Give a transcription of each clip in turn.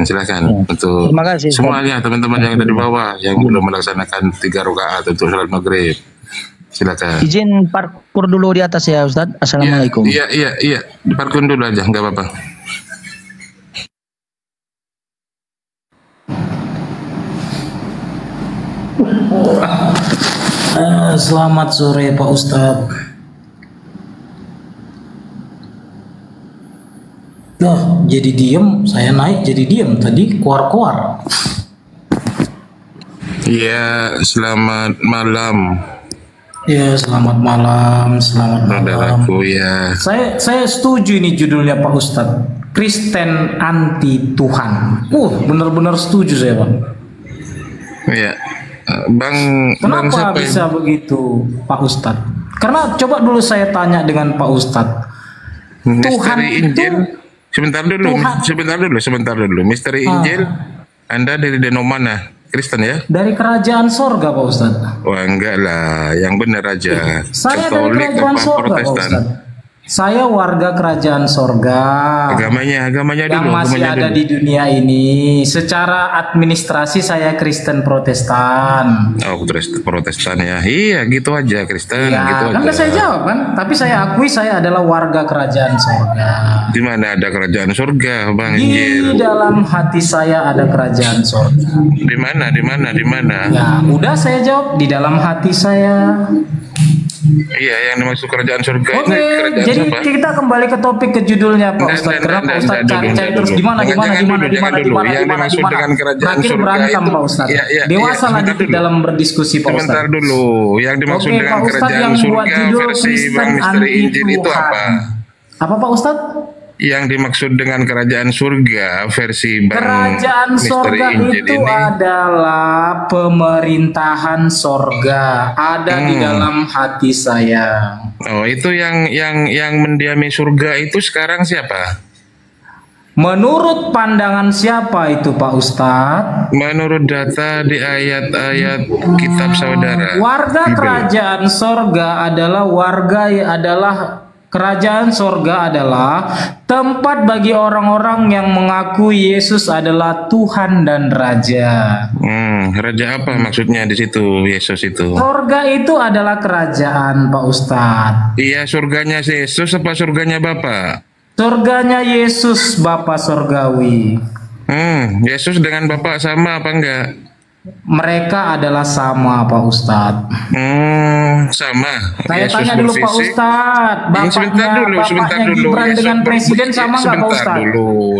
silakan Ya. untuk Terima kasih, Ustaz. semuanya teman-teman yang ada di bawah yang belum melaksanakan 3 rakaat untuk sholat maghrib. Silakan. Izin parkur dulu di atas ya, Ustaz. Assalamualaikum. Iya. Diparkun dulu aja, nggak apa-apa. Selamat sore Pak Ustadz. Jadi diem, saya naik jadi diem tadi kuar-kuar. Iya, selamat malam. Ya, selamat malam. Saudaraku ya. Saya setuju ini judulnya Pak Ustadz. Kristen anti Tuhan. Benar-benar setuju saya, Bang. Iya. Bang Kenapa siapa bisa begitu, Pak Ustadz? Karena coba dulu saya tanya dengan Pak Ustadz. Tuhan Misteri Injil. Sebentar dulu. Misteri Injil. Anda dari deno mana? Kristen ya? Dari kerajaan sorga, Pak Ustadz. Wah, enggak lah, yang benar aja. Saya Katolik dari kerajaan apa sorga, Pak Protestan? Ustadz. Saya warga kerajaan sorga. Agamanya yang dulu. masih ada di dunia ini. Secara administrasi saya Kristen Protestan. Oh, Protestan ya. Iya, gitu aja Kristen, Ya, gitu kan aja. saya jawab kan. Tapi saya akui saya adalah warga kerajaan sorga. Di mana ada kerajaan surga, Bang Di Injil? dalam hati saya ada kerajaan sorga. Di mana? Ya, udah saya jawab di dalam hati saya. Iya, yang dimaksud kerajaan surga itu Oke, kerajaan jadi siapa? kita kembali ke topik ke judulnya Pak Ustadz. Kenapa Pak Ustadz cari terus di mana? Yang dimaksud dengan kerajaan Terakhir surga berantem itu, Pak Ustadz. iya, Dewasa lah sebentar dikit dulu. dalam berdiskusi Pak Ustadz. Sebentar dulu, yang dimaksud Oke, dengan Pak Ustadz kerajaan yang buat surga judul versi Kristen Bang Misteri anti Injil itu Tuhan. apa? Apa Pak Ustadz? Yang dimaksud dengan kerajaan surga versi Bang Kerajaan Misteri sorga Injil itu ini adalah pemerintahan sorga, ada di dalam hati saya. Oh, itu yang mendiami surga itu sekarang siapa? Menurut pandangan siapa itu Pak Ustadz? Menurut data di ayat-ayat kitab saudara. Warga Bible. kerajaan sorga adalah kerajaan sorga adalah tempat bagi orang-orang yang mengaku Yesus adalah Tuhan dan Raja. Raja apa maksudnya di situ Yesus itu? Sorga itu adalah kerajaan Pak Ustadz. Iya, surganya Yesus apa surganya Bapa? Surganya Yesus Bapa Sorgawi. Yesus dengan Bapa sama apa enggak? Mereka adalah sama Pak Ustadz. Sama. Saya Yesus tanya dulu Pak berfisik. Ustadz, sebentar dulu. Gibran Yesus dengan presiden berfisik. sama nggak Pak Ustadz?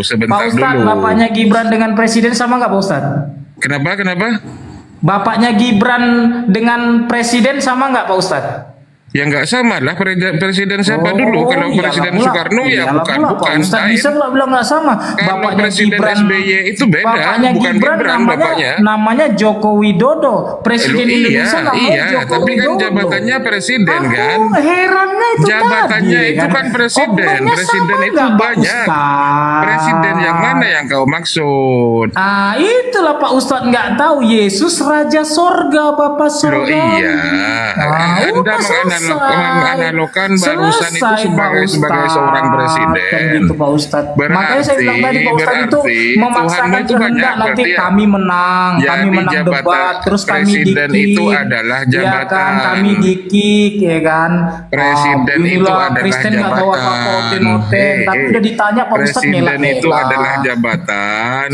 Sebentar Pak Ustadz, dulu. bapaknya Gibran dengan presiden sama nggak Pak Ustadz? Kenapa? Bapaknya Gibran dengan presiden sama nggak Pak Ustadz? Ya nggak sama lah, presiden siapa dulu? Kalau iyalah Presiden pula. Soekarno ya Iyalah bukan pula, Pak Ustadz bisa nggak bilang nggak sama? Kalau Presiden SBY itu beda, bapaknya bukan Gibran Gibran bapaknya. namanya Joko Widodo, Presiden Indonesia namanya Iya, Joko tapi kan Widodo. jabatannya presiden kan? Herannya itu Jabatannya tadi, itu kan presiden. Oknumnya Presiden sama itu nggak, Pak banyak. Ustadz? Presiden yang mana yang kau maksud? Itulah Pak Ustadz nggak tahu Yesus Raja Sorga, Bapak Loh Sorga. iya, Anda menganalogkan barusan itu sebagai seorang presiden. Kan gitu Pak Ustadz. Makanya saya bilang tadi Pak Ustadz itu memaksakan Tuhanmu itu kehendak banyak, nanti berarti ya. kami menang Jabatan debat, terus kami presiden dikik. itu adalah Ya jabatan. kan, kami dikik, ya kan. Presiden itu Inilah adalah Kristen nggak tahu apa-apa, jabatan. oten-oten. Tapi udah ditanya Pak Ustadz Presiden itu ngelak-ngelak. adalah jabatan.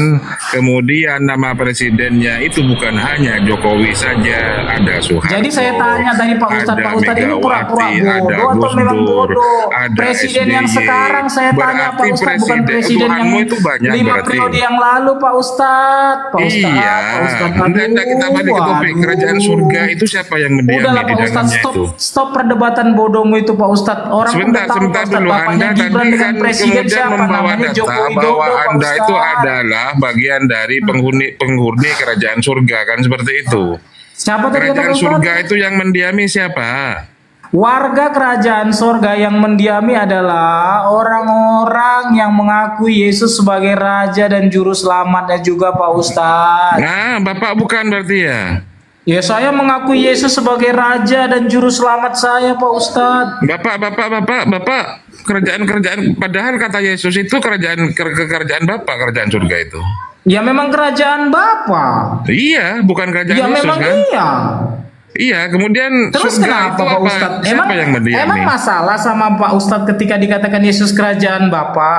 Kemudian nama presidennya itu bukan hanya Jokowi saja, ada Soeharto. Jadi saya tanya tadi Pak Ustadz, ada Pak Ustadz ini pura-pura Megawati, ada bodoh atau Gus memang Dur, bodoh? ada Presiden SBY. yang sekarang saya tanya Pak Berarti Ustadz, bukan presiden yang Tuhanmu itu banyak 5 berarti. periode yang lalu Pak Ustadz. Pak Ustadz, Iya, Pak Ustadz, Anda kita balik ke topik aduh. kerajaan surga itu siapa yang mendiami Udahlah di Pak Ustadz, dalamnya itu? stop perdebatan bodohmu itu Pak Ustadz. Orang Sebentar udah tahu Pak Ustadz, dulu. bapaknya Anda Gibran tadi dengan kan presiden kemudian siapa? membawa Namanya data Joko Widodo bahwa Pak Anda itu Ustadz. adalah bagian dari penghuni kerajaan surga kan seperti itu. Siapa tadi kata Pak Kerajaan Ustadz? surga itu yang mendiami siapa? Warga kerajaan sorga yang mendiami adalah orang-orang yang mengaku Yesus sebagai Raja dan Juru Selamatnya juga Pak Ustadz. Nah, Bapak bukan berarti ya? Ya saya mengaku Yesus sebagai Raja dan Juru Selamat saya Pak Ustadz. Bapak, kerajaan padahal kata Yesus itu kerajaan Bapa, kerajaan surga itu. Ya memang kerajaan Bapa. Iya, bukan kerajaan Ya Yesus memang kan? iya. Iya, kemudian Terus surga kenapa itu Pak apa? Ustadz? Siapa yang mendiami? Emang masalah sama Pak Ustadz ketika dikatakan Yesus kerajaan Bapa?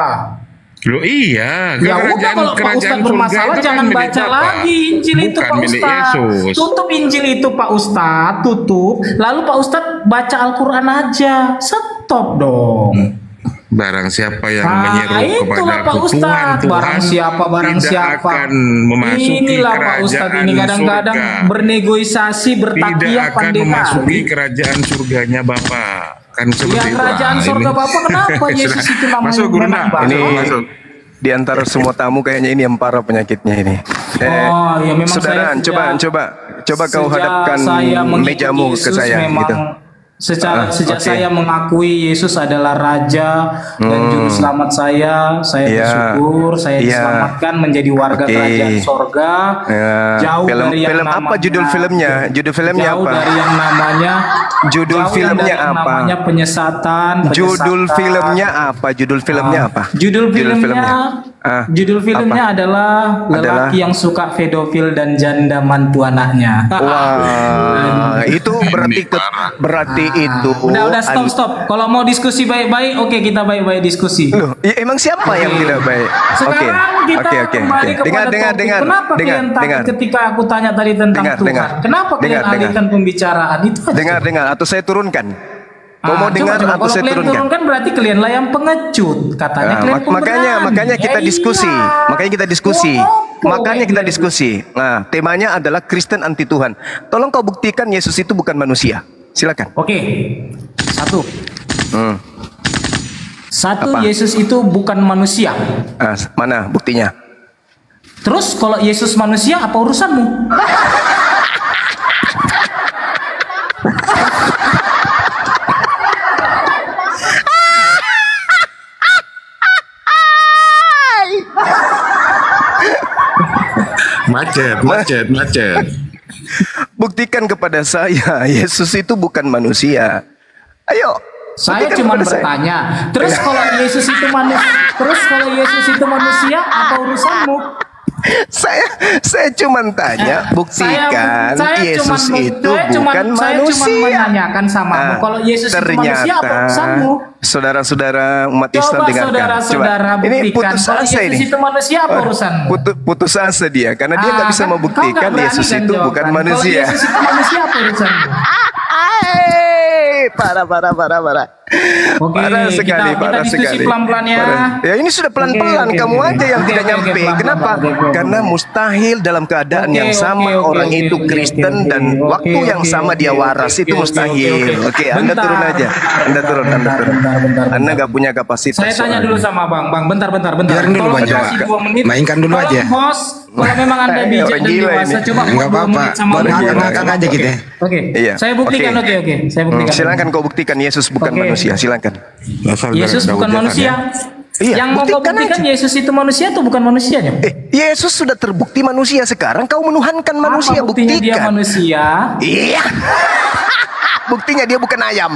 Loh iya, Ya udah, kalau Pak Ustadz bermasalah jangan baca lagi Injil itu Pak Ustadz. Tutup Injil itu Pak Ustadz, tutup. Lalu Pak Ustadz baca Al-Quran aja. Stop dong. Barang siapa yang menyeru itulah kepada Pak Ustadz. Barang siapa akan memasuki inilah Pak Ustadz ini kadang-kadang bernegosiasi, bertakiak, tidak akan pandai memasuki kali. kerajaan surganya Bapa. Kan Ya seperti itu. kerajaan surga Bapak kenapa Yesus itu namanya Masuk, Guru, memang nak. Bapak? Ini Masuk. di antara semua tamu kayaknya ini yang parah penyakitnya ini. Oh ya memang Saudara, saya coba kau hadapkan saya mengikuti mejamu ke Yesus, saya memang gitu. sejak oke. saya mengakui Yesus adalah Raja dan Juru Selamat saya Iya. bersyukur saya Iya. diselamatkan menjadi warga Oke. kerajaan sorga. Ya, Jauh dari yang film apa namanya- judul filmnya? Judul filmnya jauh apa? dari yang namanya Judul jauh filmnya dari yang apa? namanya penyesatan. Judul filmnya apa? Judul filmnya apa? Judul filmnya Ah, adalah lelaki yang suka pedofil dan janda mantu anaknya. Wah, itu berarti itu. Udah stop. Kalau mau diskusi baik-baik, oke kita baik-baik diskusi. Loh, emang siapa yang tidak baik? Sekarang kita kembali kepada topik. Kenapa kalian takut ketika aku tanya tadi tentang Tuhan? Kenapa kalian alihkan pembicaraan itu? Dengar, atau saya turunkan. Kau mau dengar atau Kalau saya kalian turunkan? turunkan berarti kalian lah yang pengecut. Katanya kalian Makanya kita diskusi. Iya. Makanya kita diskusi. Makanya kita diskusi. Nah, temanya adalah Kristen anti Tuhan. Tolong kau buktikan Yesus itu bukan manusia. Silakan. Oke. Satu, Apa? Yesus itu bukan manusia. Ah, mana buktinya? Terus kalau Yesus manusia apa urusanmu? Macet. Buktikan kepada saya Yesus itu bukan manusia. Ayo. Saya buktikan cuma kepada saya. bertanya. Terus kalau Yesus itu manusia, apa urusanmu? Saya cuma tanya, buktikan Yesus itu bukan Saya cuma manusia. menanyakan samamu. Kalau Yesus itu manusia, apa urusanmu? Saudara-saudara umat Islam dengarkan. Saudara-saudara Ini buktikan. putus Kalau asa Yesus ini. itu manusia, apa urusanmu? Putus asa dia karena dia nggak bisa Kan membuktikan kau nggak berani Yesus kan itu jawab bukan kan? manusia. Kalau Yesus itu manusia, apa urusanmu? Parah. Oke, Parah sekali, kita parah diskusi sekali. pelan-pelan ya. Parah. Ya ini sudah pelan-pelan, Oke, kamu oke. aja yang Oke, tidak oke, nyampe. pelan-pelan, Kenapa? oke. Karena mustahil dalam keadaan Oke, yang sama oke, orang oke, itu oke, Kristen oke, dan oke, waktu oke, yang sama dia oke, waras oke, itu oke, mustahil. Oke, Anda Bentar. turun aja. Anda turun. Bentar. Anda nggak punya kapasitas. Saya tanya soalnya. dulu sama Bang, bentar. Biarin dulu, Tolong Bang. kasih 2 menit. Mainkan dulu Tolong, aja. Bos, kalau memang Anda bijak Orang dan gila dewasa, ini. coba Enggak 2 apa-apa. menit sama Boleh Bang. ngakak aja kita. Oke. Iya. Saya buktikan, oke. Saya buktikan. Silakan kau buktikan Yesus bukan Oke. manusia. Silakan. Yesus bukan manusia. Iya, Yang mau kau buktikan buktikan aja. Yesus itu manusia atau bukan manusianya? Yesus sudah terbukti manusia. Sekarang kau menuhankan manusia. Apa buktinya dia Buktikan. manusia? Iya. Buktinya dia bukan ayam.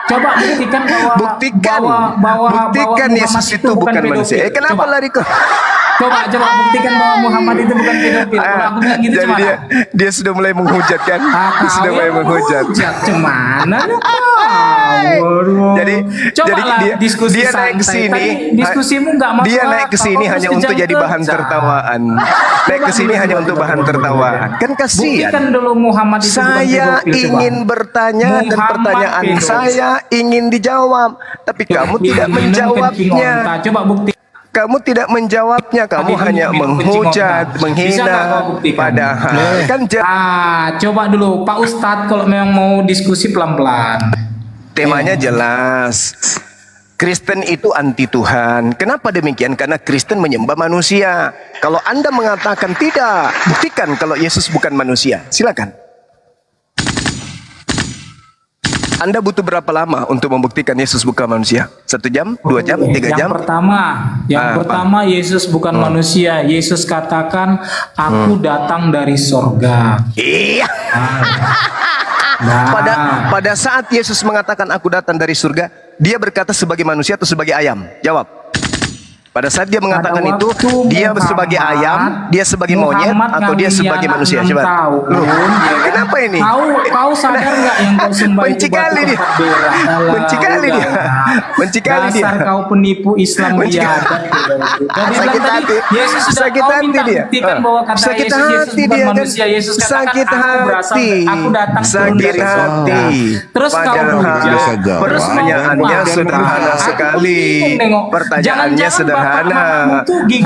Coba buktikan Buktikan Yesus itu bukan manusia. Kenapa lari kau? Coba buktikan bahwa Muhammad itu bukan pedofil. Kalau aku bilang gitu Jadi cuma dia sudah mulai menghujat kan? Dia sudah mulai menghujat. Cemana lu? Jadi cobalah dia diskusi naik ke santai. sini. Tadi diskusimu nggak masuk Dia naik ke akal, sini kau hanya terus untuk kejam jadi bahan kerja. tertawaan. Naik ke sini hanya untuk bahan tertawaan. Kan kasihan. Buktikan dulu Muhammad itu bukan Saya pedofil, coba. ingin bertanya dan Muhammad pertanyaan pedofil. saya ingin dijawab, tapi kamu tidak Minum kencing menjawabnya. onta. Coba bukti. Kamu tidak menjawabnya, kamu Tadi hanya minum kencing menghujat, onta. Bisa nggak menghina. kau buktikan? Padahal kan Coba dulu Pak Ustadz kalau memang mau diskusi pelan-pelan. temanya jelas. Kristen itu anti Tuhan. Kenapa demikian? Karena Kristen menyembah manusia. Kalau Anda mengatakan tidak, buktikan kalau Yesus bukan manusia. Silakan. Anda butuh berapa lama untuk membuktikan Yesus bukan manusia? 1 jam, 2 jam, 3 jam? Yang pertama Yesus bukan manusia. Yesus katakan, aku datang dari sorga. Iya. Pada saat Yesus mengatakan aku datang dari surga, dia berkata sebagai manusia atau sebagai ayam? Jawab. Pada saat dia mengatakan itu, dia sebagai ayam, dia sebagai monyet, atau dia sebagai manusia? Coba. Kenapa ini? Kau sadar nggak yang kau sembah benci itu kali dia. Benci kali dia. Benci kali dia. Dasar kau penipu Islam biadab. Sakit hati. Yesus sudah Sakit kau hati minta dia. buktikan bahwa kata Sakit Yesus hati bukan dia kan. manusia. Yesus katakan Sakit aku berasal, hati. aku datang turun Sakit dari surga. hati. Terus kau Padahal pertanyaannya sederhana sekali. Pertanyaannya sederhana.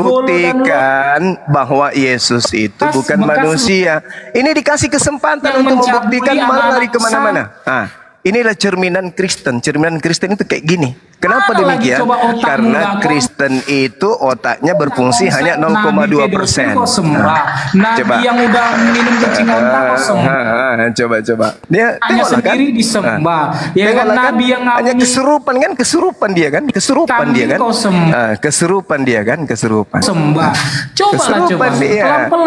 Buktikan bahwa Yesus itu bukan manusia. Ini dikasih kesempatan untuk membuktikan, malah lari kemana-mana. Inilah cerminan Kristen. Cerminan Kristen itu kayak gini. Kenapa demikian? Karena Kristen itu otaknya berfungsi hanya 0,2%. Nabi yang udah minum kencing otak kosong. Coba. Dia hanya sendiri disembah. Ya kan Nabi yang hanya kesurupan kan? Kesurupan dia kan? Kesurupan dia kan? Kesurupan dia kan? Kesurupan. Sembah. Coba.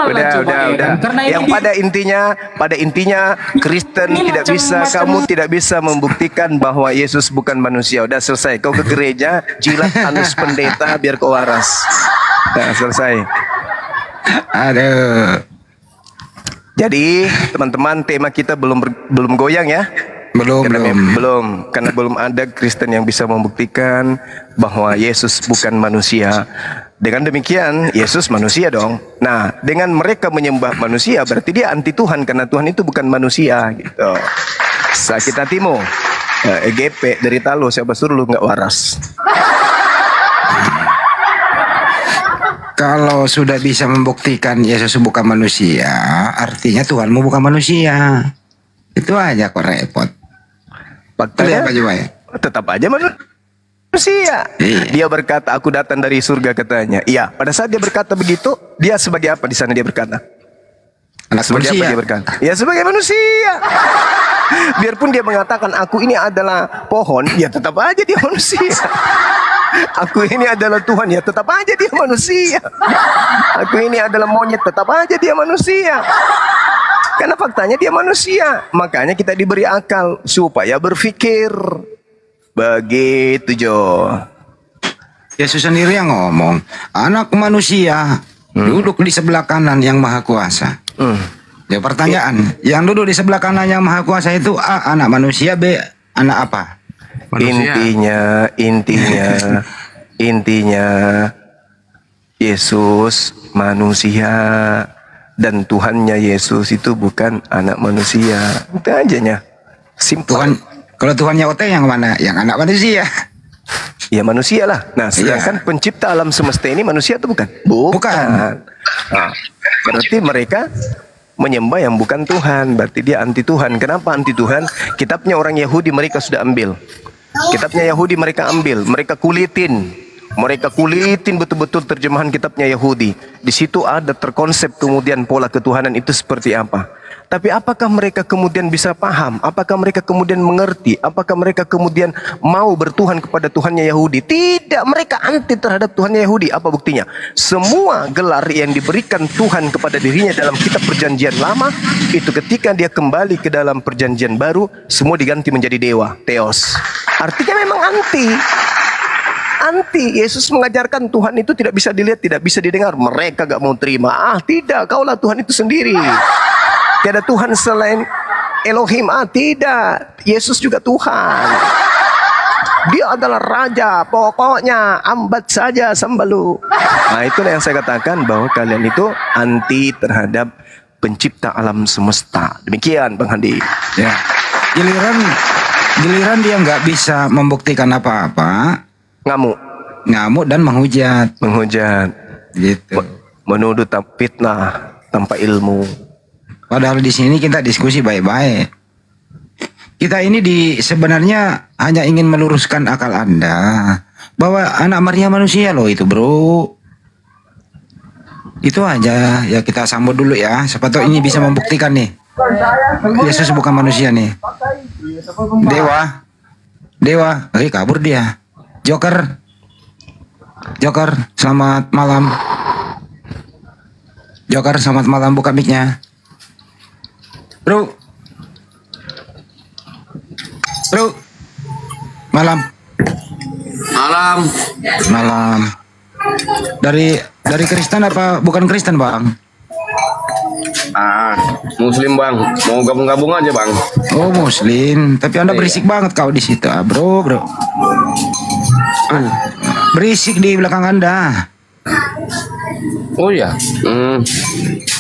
Udah. Yang pada intinya Kristen tidak bisa, kamu tidak bisa membuktikan bahwa Yesus bukan manusia. Udah selesai. Kau ke gereja, jilat anus pendeta biar kau waras. Nah, selesai. Aduh. Jadi, teman-teman, tema kita belum goyang ya? Belum. Karena belum ada Kristen yang bisa membuktikan bahwa Yesus bukan manusia. Dengan demikian, Yesus manusia dong. Nah, dengan mereka menyembah manusia, berarti dia anti Tuhan, karena Tuhan itu bukan manusia gitu. Sakit hatimu. EGP dari Talo, siapa suruh lu nggak waras? Kalau sudah bisa membuktikan Yesus bukan manusia, artinya Tuhanmu bukan manusia. Itu aja kok repot. Faktanya tetap aja manusia. Dia berkata, aku datang dari surga katanya. Iya, pada saat dia berkata begitu, dia sebagai apa di sana dia berkata? Anak sebagai manusia. Apa dia berkata? Ya sebagai manusia. Biarpun dia mengatakan aku ini adalah pohon, ya tetap aja dia manusia. Aku ini adalah Tuhan, ya tetap aja dia manusia. Aku ini adalah monyet, tetap aja dia manusia. Karena faktanya dia manusia. Makanya kita diberi akal supaya berpikir. Begitu Jo. Yesus sendiri yang ngomong, anak manusia duduk di sebelah kanan yang maha kuasa. Ya pertanyaan, yang duduk di sebelah kanan yang maha kuasa itu A, anak manusia, B, anak apa? Manusia. Intinya Yesus manusia dan Tuhannya Yesus itu bukan anak manusia. Itu aja. Simpel. Kalau Tuhannya Ote yang mana? Yang anak manusia. Ya manusia lah. Nah, sedangkan pencipta alam semesta ini manusia itu bukan? Bukan. Nah, berarti mereka menyembah yang bukan Tuhan. Berarti dia anti Tuhan. Kenapa anti Tuhan? Kitabnya orang Yahudi mereka sudah ambil. Kitabnya Yahudi mereka ambil. Mereka kulitin betul-betul terjemahan kitabnya Yahudi. Di situ ada terkonsep kemudian pola ketuhanan itu seperti apa. Tapi apakah mereka kemudian bisa paham? Apakah mereka kemudian mengerti? Apakah mereka kemudian mau bertuhan kepada Tuhannya Yahudi? Tidak, mereka anti terhadap Tuhannya Yahudi. Apa buktinya? Semua gelar yang diberikan Tuhan kepada dirinya dalam kitab perjanjian lama, itu ketika dia kembali ke dalam perjanjian baru, semua diganti menjadi dewa, theos. Artinya memang anti. Yesus mengajarkan Tuhan itu tidak bisa dilihat, tidak bisa didengar. Mereka gak mau terima. Tidak, kaulah Tuhan itu sendiri. Tiada Tuhan selain Elohim. Tidak, Yesus juga Tuhan. Dia adalah Raja. Pokoknya ambat saja sambalu. Nah, itulah yang saya katakan bahwa kalian itu anti terhadap pencipta alam semesta. Demikian Bang Handi. Ya. Giliran dia nggak bisa membuktikan apa-apa, ngamuk dan menghujat gitu, menuduh fitnah tanpa ilmu. Padahal di sini kita diskusi baik-baik. Kita ini sebenarnya hanya ingin meluruskan akal Anda bahwa anak Maria manusia loh itu, bro. Itu aja ya, kita sambut dulu ya. Siapa tahu ini bisa membuktikan nih Yesus bukan manusia nih. Dewa, kabur dia. Joker, selamat malam. Joker, selamat malam, buka mic-nya. Bro, Bro. Malam. Malam. Malam. Dari Kristen apa bukan Kristen, Bang? Muslim, Bang. Mau gabung-gabung aja, Bang. Oh, Muslim. Tapi Anda berisik banget kau di situ, bro. Berisik di belakang Anda. Oh ya.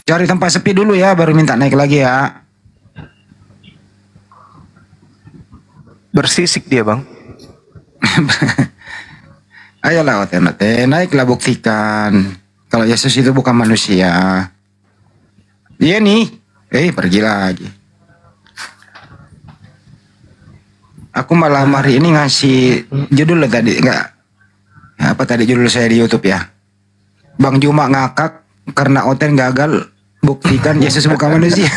Cari tempat sepi dulu ya, baru minta naik lagi ya. Bersisik dia, Bang. Ayolah, Ote, naiklah buktikan kalau Yesus itu bukan manusia. Dia nih, pergi lagi. Aku malah hari ini ngasih judul tadi, apa tadi judul saya di YouTube ya? Bang Juma ngakak karena Oten gagal buktikan Yesus bukan manusia.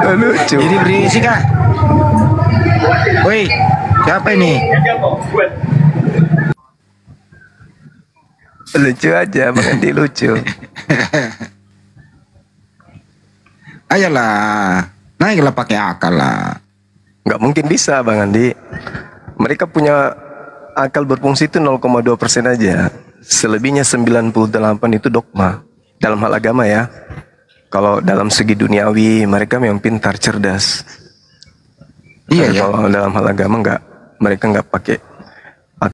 Lucu. Jadi berisik kak. Woi, siapa ini? Lucu aja, Bang Andi lucu. Ayolah, naiklah pakai akal lah. Nggak mungkin bisa, Bang Andi. Mereka punya akal berfungsi itu 0,2% aja. Selebihnya 98 itu dogma. Dalam hal agama ya. Kalau dalam segi duniawi mereka memang pintar, cerdas. Iya ya. Kalau dalam hal agama mereka nggak pakai